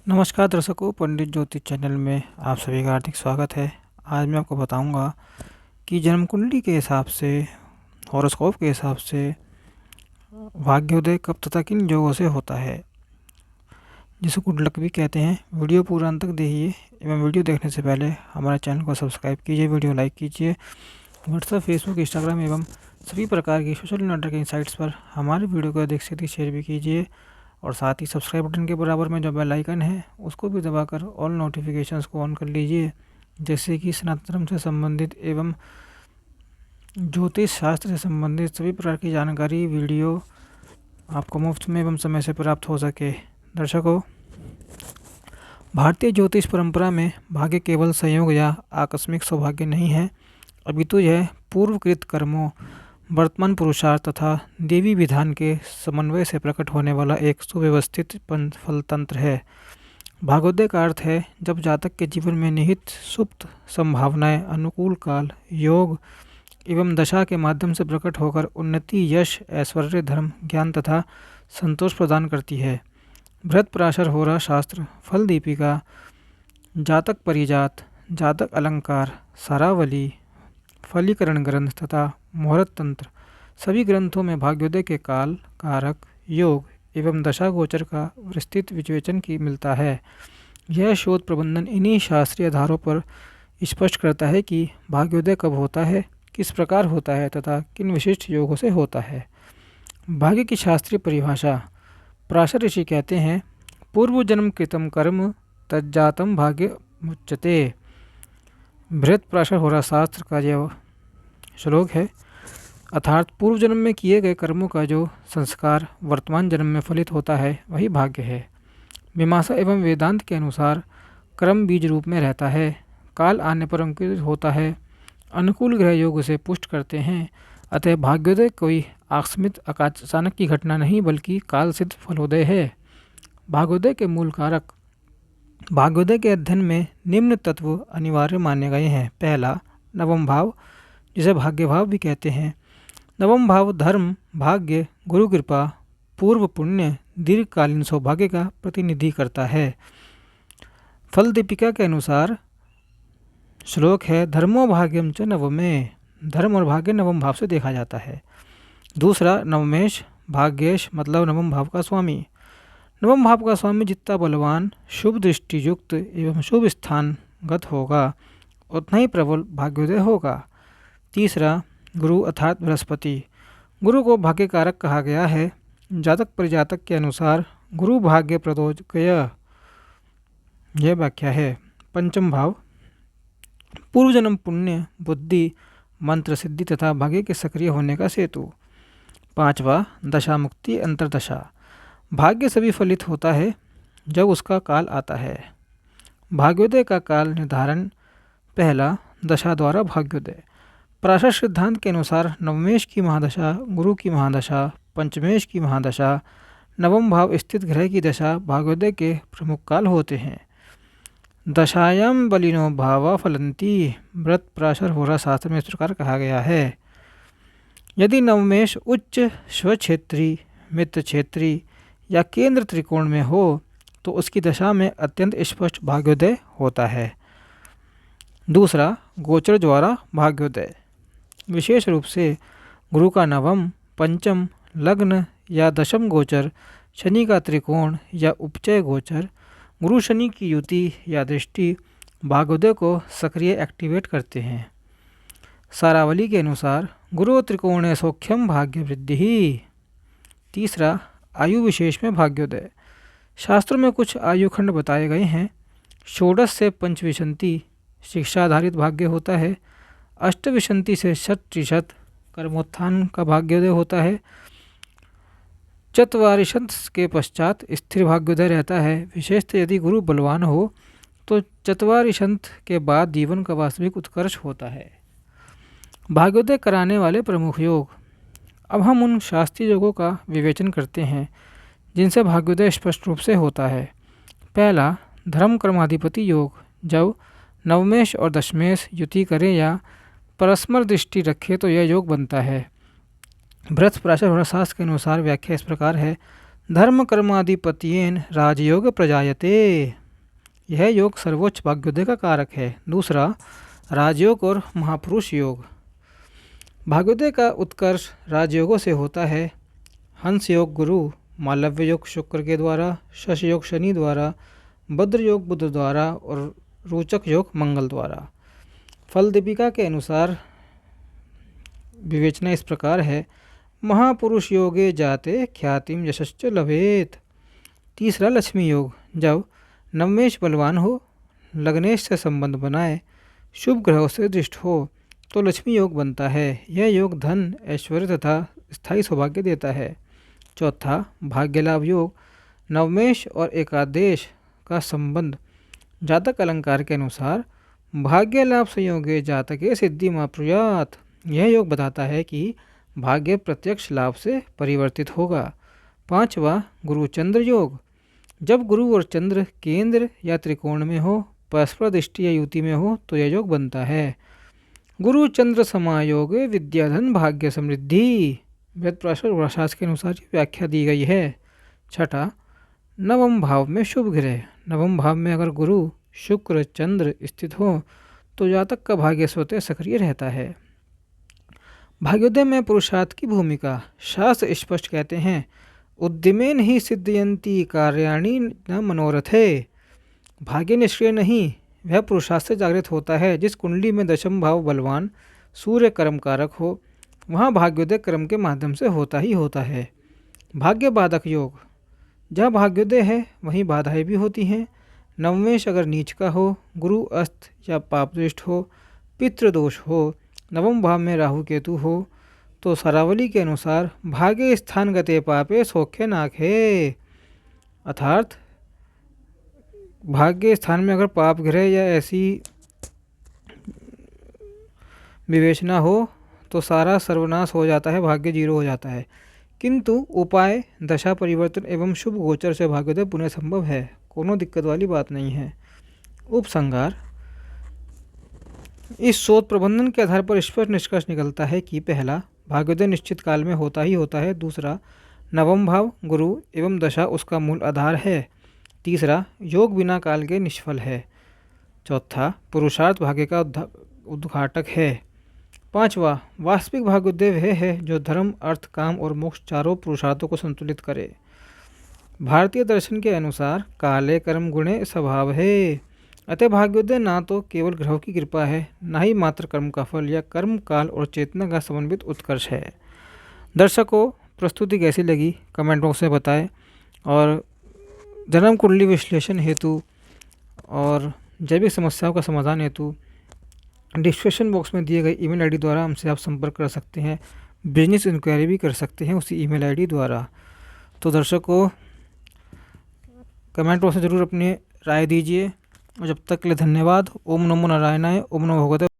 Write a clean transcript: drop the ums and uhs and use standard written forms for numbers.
नमस्कार दर्शकों, पंडित ज्योतिष चैनल में आप सभी का हार्दिक स्वागत है। आज मैं आपको बताऊंगा कि जन्म कुंडली के हिसाब से, हॉरोस्कोप के हिसाब से भाग्योदय कब तथा किन योगों से होता है, जिसे गुड लक भी कहते हैं। वीडियो पूरा अंत तक देखिए एवं वीडियो देखने से पहले हमारे चैनल को सब्सक्राइब कीजिए, वीडियो लाइक कीजिए। व्हाट्सएप, फेसबुक, इंस्टाग्राम एवं सभी प्रकार की सोशल नेटवर्किंग साइट्स पर हमारे वीडियो को अधिक से अधिक शेयर भी कीजिए और साथ ही सब्सक्राइब बटन के बराबर में जो बेल आइकन है उसको भी दबाकर ऑल नोटिफिकेशंस को ऑन कर लीजिए, जैसे कि सनातन धर्म से संबंधित एवं ज्योतिष शास्त्र से संबंधित सभी प्रकार की जानकारी वीडियो आपको मुफ्त में एवं समय से प्राप्त हो सके। दर्शकों, भारतीय ज्योतिष परंपरा में भाग्य केवल संयोग या आकस्मिक सौभाग्य नहीं है, अपितु यह पूर्वकृत कर्मों, वर्तमान पुरुषार्थ तथा देवी विधान के समन्वय से प्रकट होने वाला एक सुव्यवस्थित फल तंत्र है। भाग्योदय का अर्थ है जब जातक के जीवन में निहित सुप्त संभावनाएं अनुकूल काल, योग एवं दशा के माध्यम से प्रकट होकर उन्नति, यश, ऐश्वर्य, धर्म, ज्ञान तथा संतोष प्रदान करती है। बृहत पराशर होरा शास्त्र, फल दीपिका, जातक परिजात, जातक अलंकार, सारावली, फलीकरण ग्रंथ तथा मुहूर्त तंत्र सभी ग्रंथों में भाग्योदय के काल, कारक, योग एवं दशा गोचर का विस्तृत विवेचन की मिलता है। यह शोध प्रबंधन इन्हीं शास्त्रीय आधारों पर स्पष्ट करता है कि भाग्योदय कब होता है, किस प्रकार होता है तथा किन विशिष्ट योगों से होता है। भाग्य की शास्त्रीय परिभाषा। पराशर ऋषि कहते हैं, पूर्व जन्म कृतम कर्म तज्जातम भाग्य मुच्यते। बृहत पराशर होरा शास्त्र का यह श्लोक है, अर्थात पूर्व जन्म में किए गए कर्मों का जो संस्कार वर्तमान जन्म में फलित होता है वही भाग्य है। मीमांसा एवं वेदांत के अनुसार कर्म बीज रूप में रहता है, काल आने पर अंकुरित होता है, अनुकूल ग्रह योग उसे पुष्ट करते हैं। अतः भाग्योदय कोई आकस्मिक अचानक की घटना नहीं बल्कि काल सिद्ध फलोदय है। भाग्योदय के मूल कारक। भाग्योदय के अध्ययन में निम्न तत्व अनिवार्य माने गए हैं। पहला, नवम भाव, जिसे भाग्य भाव भी कहते हैं। नवम भाव धर्म, भाग्य, गुरु कृपा, पूर्व पुण्य, दीर्घकालीन सौभाग्य का प्रतिनिधि करता है। फल दीपिका के अनुसार श्लोक है, धर्मो भाग्यम च नवमे। धर्म और भाग्य नवम भाव से देखा जाता है। दूसरा, नवमेश, भाग्येश मतलब नवम भाव का स्वामी। नवम भाव का स्वामी जितना बलवान, शुभ दृष्टि युक्त एवं शुभ स्थानगत होगा उतना ही प्रबल भाग्योदय होगा। तीसरा, गुरु अर्थात बृहस्पति। गुरु को भाग्य कारक कहा गया है। जातक परिजातक के अनुसार गुरु भाग्य प्रदोजकय, यह व्याख्या है। पंचम भाव, पूर्व जन्म पुण्य, बुद्धि, मंत्र सिद्धि तथा भाग्य के सक्रिय होने का सेतु। पांचवा, दशा मुक्ति अंतरदशा। भाग्य सभी फलित होता है जब उसका काल आता है। भाग्योदय का काल निर्धारण। पहला, दशा द्वारा भाग्योदय। पराशर सिद्धांत के अनुसार नवमेश की महादशा, गुरु की महादशा, पंचमेश की महादशा, नवम भाव स्थित ग्रह की दशा भाग्योदय के प्रमुख काल होते हैं। दशायाम बलिनो भावा फलंती। व्रत पराशर होरा शास्त्र में इस प्रकार कहा गया है, यदि नवमेश उच्च स्वक्षेत्री, मित्र क्षेत्री या केंद्र त्रिकोण में हो तो उसकी दशा में अत्यंत स्पष्ट भाग्योदय होता है। दूसरा, गोचर द्वारा भाग्योदय। विशेष रूप से गुरु का नवम, पंचम, लग्न या दशम गोचर, शनि का त्रिकोण या उपचय गोचर, गुरु शनि की युति या दृष्टि भाग्योदय को सक्रिय एक्टिवेट करते हैं। सारावली के अनुसार गुरु त्रिकोण सौख्यम भाग्य वृद्धि। तीसरा, आयु विशेष में भाग्योदय। शास्त्रों में कुछ आयु खंड बताए गए हैं। षोडश से पंचविंशति शिक्षा आधारित भाग्य होता है। अष्टविंशति से 60% कर्मोत्थान का भाग्योदय होता है। चत्वारिशत के पश्चात स्थिर भाग्योदय रहता है। विशेषतः यदि गुरु बलवान हो तो चत्वारिशत के बाद जीवन का वास्तविक उत्कर्ष होता है। भाग्योदय कराने वाले प्रमुख योग। अब हम उन शास्त्रीय योगों का विवेचन करते हैं जिनसे भाग्योदय स्पष्ट रूप से होता है। पहला, धर्म कर्माधिपति योग, जब नवमेश और दशमेश युति करें या परस्पर दृष्टि रखे तो यह योग बनता है। बृहत पराशर होरा शास्त्र के अनुसार व्याख्या इस प्रकार है, धर्म कर्माधिपत्येन राजयोग प्रजायते। यह योग सर्वोच्च भाग्योदय का कारक है। दूसरा, राजयोग और महापुरुष योग। भाग्योदय का उत्कर्ष राजयोगों से होता है। हंस योग गुरु, मालव्य योग शुक्र के द्वारा, शश योग शनि द्वारा, भद्र योग बुध द्वारा और रोचक योग मंगल द्वारा। फल दीपिका के अनुसार विवेचना इस प्रकार है। महापुरुष योगे जाते ख्यातिम यशश्च लभेत। तीसरा, लक्ष्मी योग। जब नवमेश बलवान हो, लग्नेश से संबंध बनाए, शुभ ग्रहों से दृष्ट हो तो लक्ष्मी योग बनता है। यह योग धन, ऐश्वर्य तथा स्थायी सौभाग्य देता है। चौथा, भाग्य लाभ योग। नवमेश और एकादेश का संबंध जातक अलंकार के अनुसार भाग्य लाभ संयोगे जातके सिद्धि माप्नुयात्। यह योग बताता है कि भाग्य प्रत्यक्ष लाभ से परिवर्तित होगा। पांचवा, गुरु चंद्र योग। जब गुरु और चंद्र केंद्र या त्रिकोण में हो, परस्पर दृष्टि या युति में हो तो यह योग बनता है। गुरु चंद्र समायोग विद्याधन भाग्य समृद्धि। वेद शास्त्र के अनुसार व्याख्या दी गई है। छठा, नवम भाव में शुभ ग्रह। नवम भाव में अगर गुरु शुक्र चंद्र स्थित हो तो जातक का भाग्य स्वतः सक्रिय रहता है। भाग्योदय में पुरुषार्थ की भूमिका। शास्त्र स्पष्ट कहते हैं, उद्यमेन ही सिद्धयंती कार्याणि न मनोरथे। भाग्य निष्क्रिय नहीं, वह पुरुषार्थ से जागृत होता है। जिस कुंडली में दशम भाव बलवान, सूर्य कर्म कारक हो, वहाँ भाग्योदय कर्म के माध्यम से होता ही होता है। भाग्य बाधक योग। जहाँ भाग्योदय है वहीं बाधाएं भी होती हैं। नवमेश अगर नीच का हो, गुरु अस्त या पापदृष्ट हो, पितृदोष हो, नवम भाव में राहु केतु हो तो सरावली के अनुसार भाग्य स्थान गते पापे सौख्य नाखे। अर्थात भाग्य स्थान में अगर पाप ग्रह या ऐसी विवेचना हो तो सारा सर्वनाश हो जाता है, भाग्य जीरो हो जाता है। किंतु उपाय, दशा परिवर्तन एवं शुभ गोचर से भाग्योदय पुनः संभव है। कोनो दिक्कत वाली बात नहीं है। उपसंहार। इस शोध प्रबंधन के आधार पर स्पष्ट निष्कर्ष निकलता है कि पहला, भाग्योदय निश्चित काल में होता ही होता है। दूसरा, नवम भाव गुरु एवं दशा उसका मूल आधार है। तीसरा, योग बिना काल के निष्फल है। चौथा, पुरुषार्थ भाग्य का उद्घाटक है। पांचवा, वास्तविक भाग्योदय वह है जो धर्म, अर्थ, काम और मोक्ष चारों पुरुषार्थों को संतुलित करे। भारतीय दर्शन के अनुसार काले कर्म गुणे स्वभाव है। अतः भाग्योदय ना तो केवल ग्रहों की कृपा है, ना ही मात्र कर्म का फल या कर्म काल और चेतना का समन्वित उत्कर्ष है। दर्शकों, प्रस्तुति कैसी लगी कमेंट बॉक्स में बताएं और जन्म कुंडली विश्लेषण हेतु और जैविक समस्याओं का समाधान हेतु डिस्क्रिप्शन बॉक्स में दिए गए ईमेल आईडी द्वारा हमसे आप संपर्क कर सकते हैं। बिजनेस इंक्वायरी भी कर सकते हैं उसी ईमेल आईडी द्वारा। तो दर्शकों, कमेंट बॉक्स में ज़रूर अपनी राय दीजिए और जब तक के लिए धन्यवाद। ओम नमो नारायणाय। ओम नमो भगवते